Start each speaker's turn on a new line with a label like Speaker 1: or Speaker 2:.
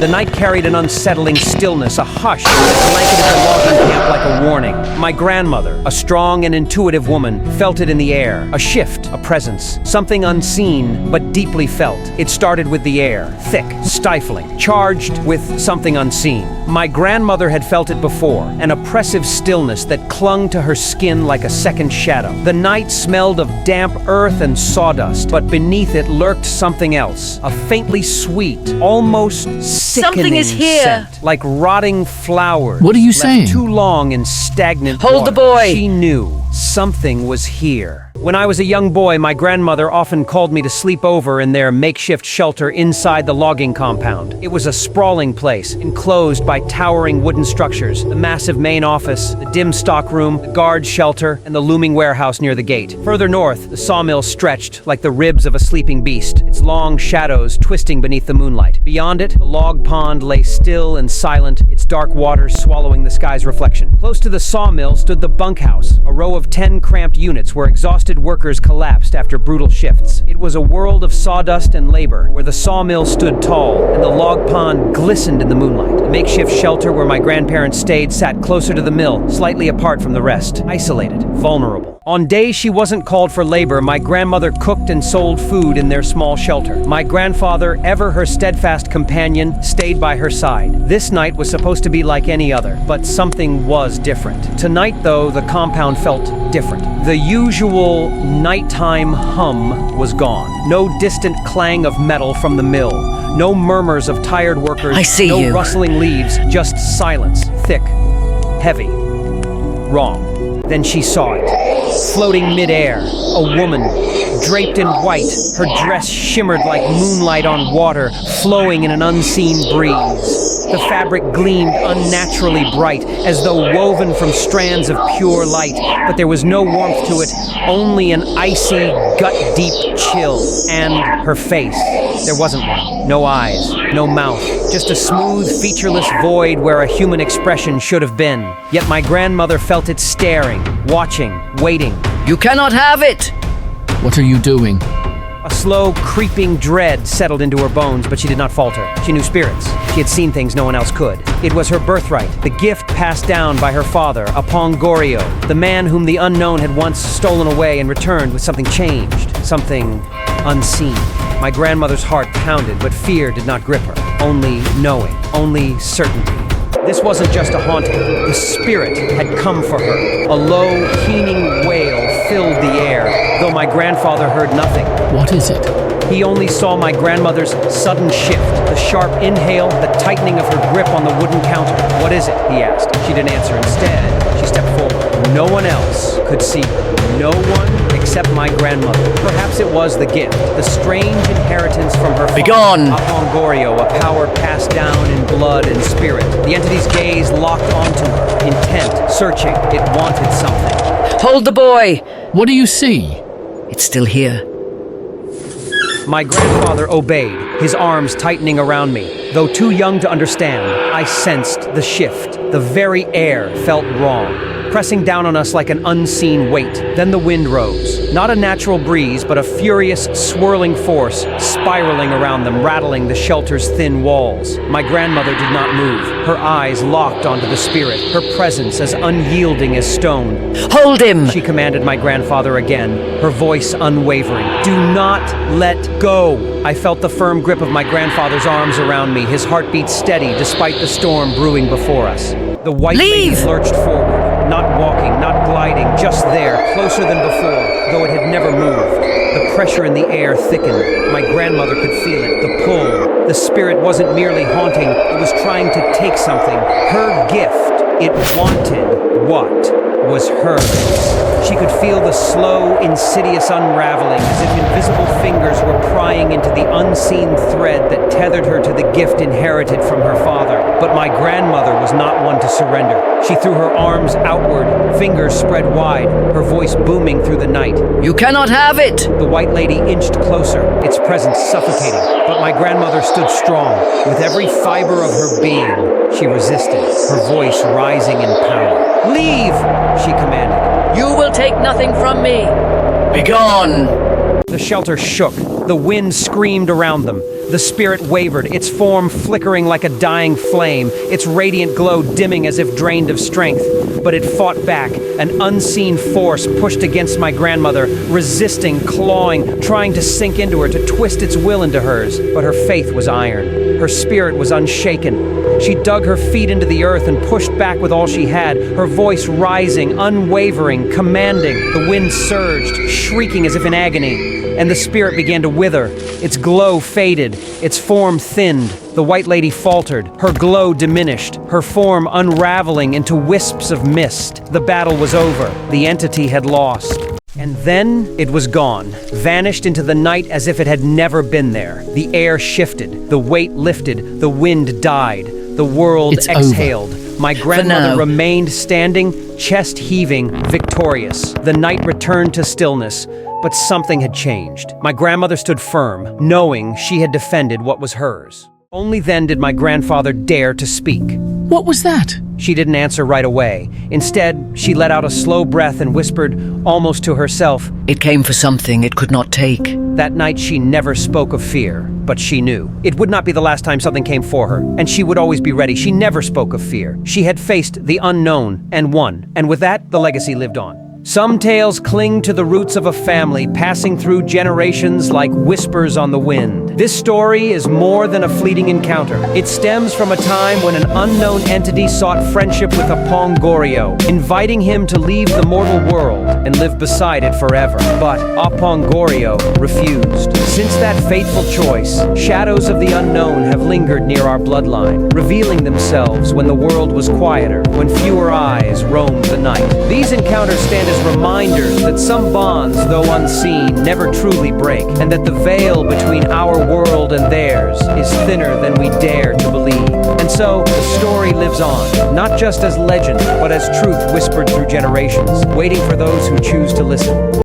Speaker 1: The night carried an unsettling stillness, a hush that blanketed the logging camp like a warning. My grandmother, a strong and intuitive woman, felt it in the air. A shift, a presence, something unseen but deeply felt. It started with the air, thick, stifling, charged with something unseen. My grandmother had felt it before, an oppressive stillness that clung to her skin like a second shadow. The night smelled of damp earth and sawdust, but beneath it lurked something else, a faintly sweet, almost sickening scent, like rotting flowers.
Speaker 2: What are you
Speaker 1: left
Speaker 2: saying?
Speaker 1: Too long in stagnant
Speaker 3: Hold the
Speaker 1: water.
Speaker 3: boy!
Speaker 1: She knew something was here. When I was a young boy, my grandmother often called me to sleep over in their makeshift shelter inside the logging compound. It was a sprawling place, enclosed by towering wooden structures, the massive main office, the dim stockroom, the guard shelter, and the looming warehouse near the gate. Further north, the sawmill stretched like the ribs of a sleeping beast, its long shadows twisting beneath the moonlight. Beyond it, the log pond lay still and silent, its dark waters swallowing the sky's reflection. Close to the sawmill stood the bunkhouse, a row of 10 cramped units where exhausted workers collapsed after brutal shifts. It was a world of sawdust and labor, where the sawmill stood tall and the log pond glistened in the moonlight. The makeshift shelter where my grandparents stayed sat closer to the mill, slightly apart from the rest, isolated, vulnerable. On days she wasn't called for labor, my grandmother cooked and sold food in their small shelter. My grandfather, ever her steadfast companion, stayed by her side. This night was supposed to be like any other, but something was different. Tonight, though, the compound felt different. The usual nighttime hum was gone. No distant clang of metal from the mill. No murmurs of tired workers.
Speaker 3: I see
Speaker 1: no
Speaker 3: you.
Speaker 1: rustling leaves. Just silence. Thick. Heavy. Wrong. Then she saw it. Floating midair. A woman. Draped in white. Her dress shimmered like moonlight on water, flowing in an unseen breeze. The fabric gleamed unnaturally bright, as though woven from strands of pure light, but there was no warmth to it, only an icy, gut-deep chill. And her face. There wasn't one. No eyes, no mouth, just a smooth, featureless void where a human expression should have been. Yet my grandmother felt it staring, watching, waiting.
Speaker 3: You cannot have it!
Speaker 2: What are you doing?
Speaker 1: A slow, creeping dread settled into her bones, but she did not falter. She knew spirits. She had seen things no one else could. It was her birthright, the gift passed down by her father, Apongorio, the man whom the unknown had once stolen away and returned with something changed, something unseen. My grandmother's heart pounded, but fear did not grip her. Only knowing, only certainty. This wasn't just a haunting. The spirit had come for her. A low, keening wail filled the air, though my grandfather heard nothing.
Speaker 2: What is it?
Speaker 1: He only saw my grandmother's sudden shift, the sharp inhale, the tightening of her grip on the wooden counter. What is it? He asked. She didn't answer. Instead, she stepped forward. No one else could see her. No one except my grandmother. Perhaps it was the gift, the strange inheritance from her
Speaker 3: Begone!
Speaker 1: father, Apongorio, a power passed down in blood and spirit. The entity's gaze locked onto her, intent, searching. It wanted something.
Speaker 3: Hold the boy!
Speaker 2: What do you see?
Speaker 3: It's still here.
Speaker 1: My grandfather obeyed, his arms tightening around me. Though too young to understand, I sensed the shift. The very air felt wrong, pressing down on us like an unseen weight. Then the wind rose. Not a natural breeze, but a furious, swirling force, spiraling around them, rattling the shelter's thin walls. My grandmother did not move, her eyes locked onto the spirit, her presence as unyielding as stone.
Speaker 3: Hold him!
Speaker 1: She commanded my grandfather again, her voice unwavering. Do not let go! I felt the firm grip of my grandfather's arms around me, his heartbeat steady despite the storm brewing before us. The white lady lurched forward, not walking, not gliding, just there, closer than before, though it had never moved. The pressure in the air thickened. My grandmother could feel it, the pull. The spirit wasn't merely haunting, it was trying to take something. Her gift. It wanted what was hers. She could feel the slow, insidious unraveling, as if invisible fingers were prying into the unseen thread that tethered her to the gift inherited from her father. But my grandmother was not one to surrender. She threw her arms outward, fingers spread wide, her voice booming through the night.
Speaker 3: You cannot have it!
Speaker 1: The white lady inched closer, its presence suffocating. But my grandmother stood strong. With every fiber of her being, she resisted, her voice rising in power. Leave, she commanded.
Speaker 3: You will take nothing from me! Begone!
Speaker 1: The shelter shook. The wind screamed around them. The spirit wavered, its form flickering like a dying flame, its radiant glow dimming as if drained of strength. But it fought back. An unseen force pushed against my grandmother, resisting, clawing, trying to sink into her, to twist its will into hers. But her faith was iron. Her spirit was unshaken. She dug her feet into the earth and pushed back with all she had, her voice rising, unwavering, commanding. The wind surged, shrieking as if in agony. And the spirit began to wither. Its glow faded, its form thinned. The white lady faltered, her glow diminished, her form unraveling into wisps of mist. The battle was over. The entity had lost. And then it was gone, vanished into the night as if it had never been there. The air shifted, the weight lifted, the wind died, the world
Speaker 2: It's
Speaker 1: exhaled. My grandmother
Speaker 3: now.
Speaker 1: remained standing, chest heaving, victorious. The night returned to stillness, but something had changed. My grandmother stood firm, knowing she had defended what was hers. Only then did my grandfather dare to speak.
Speaker 2: What was that?
Speaker 1: She didn't answer right away. Instead, she let out a slow breath and whispered, almost to herself,
Speaker 3: It came for something it could not take.
Speaker 1: that night she never spoke of fear, but she knew. It would not be the last time something came for her, and she would always be ready. She never spoke of fear. She had faced the unknown and won, and with that, the legacy lived on. Some tales cling to the roots of a family, passing through generations like whispers on the wind. This story is more than a fleeting encounter. It stems from a time when an unknown entity sought friendship with Apongorio, inviting him to leave the mortal world and live beside it forever. But Apongorio refused. Since that fateful choice, shadows of the unknown have lingered near our bloodline, revealing themselves when the world was quieter, when fewer eyes roamed the night. These encounters stand as reminders that some bonds, though unseen, never truly break, and that the veil between our world and theirs is thinner than we dare to believe. And so, the story lives on, not just as legend, but as truth whispered through generations, waiting for those who choose to listen.